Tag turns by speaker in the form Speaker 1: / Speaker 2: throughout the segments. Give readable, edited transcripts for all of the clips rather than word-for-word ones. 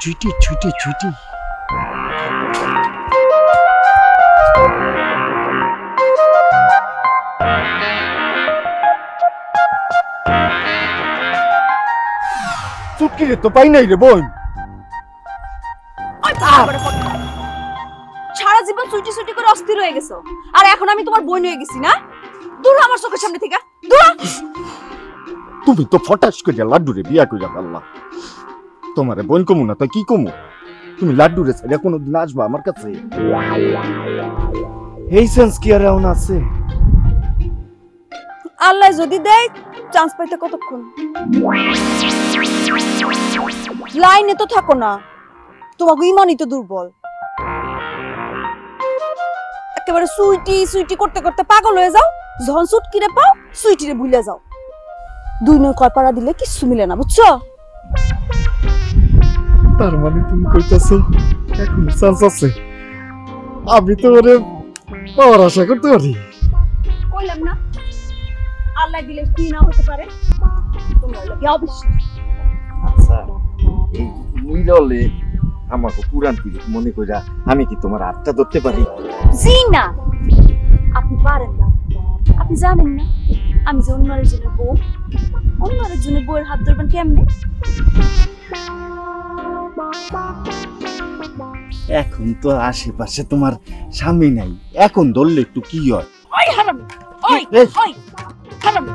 Speaker 1: ছুটি ছুটি ছুটি চুটকি রে তো পাই নাই রে বোন।
Speaker 2: সারা জীবন চুটি চুটি করে অস্থির হয়ে গেছো, আর এখন আমি তোমার বোন হয়ে গেছি না? দূর আমার চোখের সামনে থেকে দূর।
Speaker 1: তুমি তো ফটাস করে লাড্ডুরে বিয়া করে ফেললা। তোমারে বোন কমু না তো কি কমু? তুমি লাড্ডুরে ছেড়ে কোনোদিন আসবা আমার কাছে? এই সেন্স কি আর এমন আছে?
Speaker 2: আল্লাহ যদি দেয় চান্স পাইতে কতক্ষণ? লাইনে তো থাকো না, তোমাকে ইমানই তো দুর্বল। একেবারে সুইটি সুইটি করতে করতে পাগল হয়ে যাও, যখন চুটকিরে পাও সুইটিরে ভুলে যাও। দুই নয় কয় পাড়া দিলে কিচ্ছু মিলে না, বুঝছো?
Speaker 1: তার মানে তুমি কইতাছো এখন চান্স আছে? আমি তো ওরে পাওয়ার আশা করতে পারি।
Speaker 2: কইলাম না আল্লাহ দিলে কি না হতে পারে। তোমরা লাগি অবশ্যই।
Speaker 1: আচ্ছা এই মুইললে আমাকে পুরান পিড়ি মনে কইরা আমি কি তোমার হাতটা ধরতে পারি?
Speaker 2: জি না, আপনি পারেন না। আপনি জানেন না আমি যে অন্য আরেকজনের বউ, অন্য আরেকজনের বউয়ের হাত ধরবেন কেমনে?
Speaker 1: এখন তো আশেপাশে তোমার স্বামী নাই, এখন ধরলে একটু কি হয়?
Speaker 2: ওই হারাম, ওই ওই হারাম,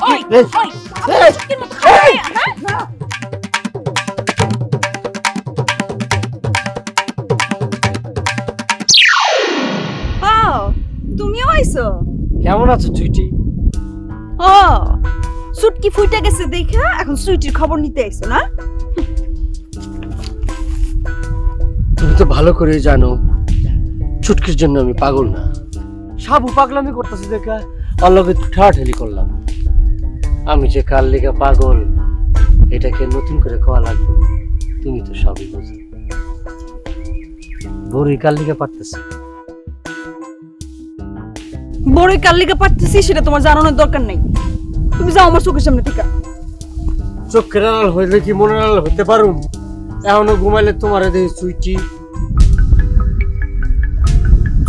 Speaker 2: ওই ওই চুটকির মতো খায় না। তুমিও আইছো?
Speaker 3: কেমন আছো চুইটি?
Speaker 2: ও চুটকি ফুইটা গেছে দেখা এখন সুইটির খবর নিতে আইছো না?
Speaker 3: তুমি তো ভালো করে জানো চুটকির জন্য আমি পাগল না। সাবু পাগলামি করতেছে দেখা আল্লাহকে ঠাঠালি করলাম। আমি যে কার লেগা পাগল এটাকে নতুন করে কোয়া লাগবে, তুমি তো সবই বুঝো। বড়ই কার লেগা পারতেছে,
Speaker 2: বড়ই কার লেগা পারতেছি সেটা তোমার জানানোর দরকার নাই। তুমি যাও আমার চোখের সামনে থেকে।
Speaker 3: চোখের আড়াল হইলে কি মনের আড়াল হইতে পারুম? এখনো ঘুমাইলে তোমার দেখি চুইটি।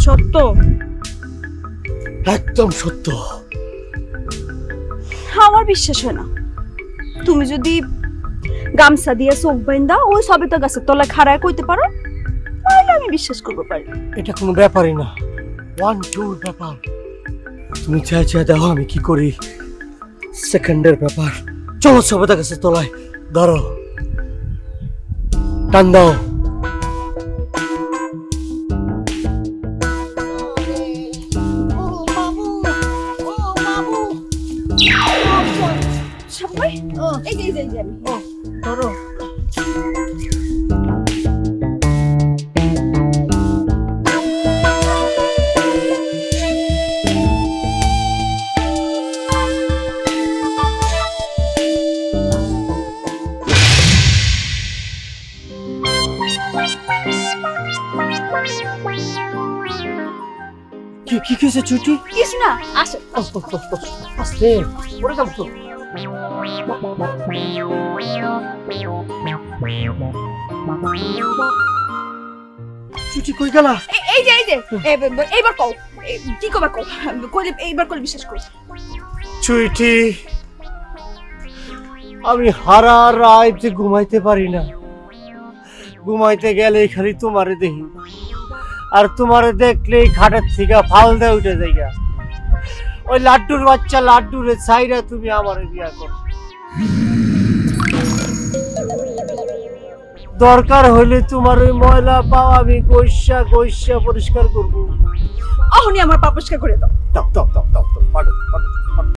Speaker 2: সত্য,
Speaker 3: একদম সত্য।
Speaker 2: আমার বিশ্বাস হয় না। তুমি যদি গামছা দিয়ে চোখ বাইন্দা ওই সবেতা গাছের তলায় খাড়ায় কইতে পারো তাহলে আমি বিশ্বাস করবো পারি।
Speaker 3: এটা কোনো ব্যাপারই না, ওয়ান টুর ব্যাপার। তুমি চাই চাই দেখো আমি কি করি, সেকেন্ডের ব্যাপার। চলো সবেতা গাছের তলায়, ধরো টান দাও।
Speaker 2: এই যে এই যে আমি
Speaker 3: ধরো। কি কিছু চুটি?
Speaker 2: কিছু না, আসো।
Speaker 3: আস্তে পড়ে যাবো তো। চুটি কই গেলা?
Speaker 2: এই যে এইবার কও, কি কবা কও, কইলে এইবার কইলে বিশ্বাস করো।
Speaker 3: চুইটি আমি হারা রাত ঘুমাইতে পারি না, ঘুমাইতে গেলে খালি তোমারে দেখি, আর তোমারে দেখলেই খাটের থেকে ফাল দিয়ে উঠে যাই। ওই লাড্ডুর বাচ্চা লাড্ডুরে চাইরা তুমি আমারে বিয়া করো। দরকার হইলে তোমার ওই ময়লা পাও আমি গৈসা গৈসা পরিষ্কার করবো।
Speaker 2: অহনি আমার পা পরিষ্কার করে দাও।
Speaker 3: দাও দাও দাও দাও, পাঠো পাঠো।